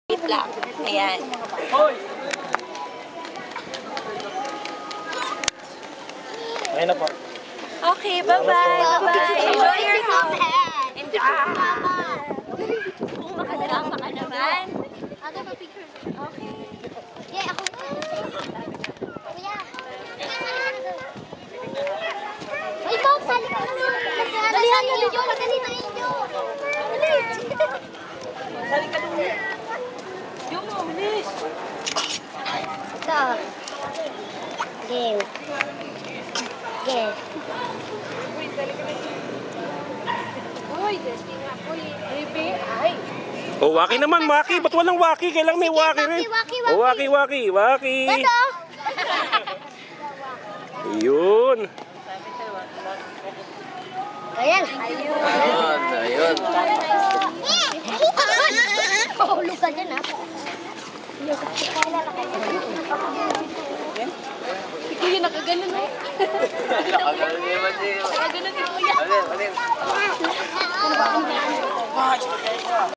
Wait lang. Ayan. Ayun na po. Okay, bye-bye. Bye-bye. Enjoy your home. Enjoy. Kung makadrama ka naman. Aga, mag-picture. Okay. Yeah, ako. Kuya. Uy, Bob, sali ka naman. Dalihan na ninyo. Madali na ninyo. Dali. Sali ka dun. Yung mo, bilis. Ito. Game. Game. Uy, dali nga po. Baby, ay. Oh, waki naman, waki. Ba't walang waki? Kailang may waki rin. Waki. Oh, waki. Ito. Yun. Ayan. Ayun. Mahulog ka dyan, ha? Kuya, nakaganon eh. Nakagaling naman siya. Nakaganon eh, kuya. Alin.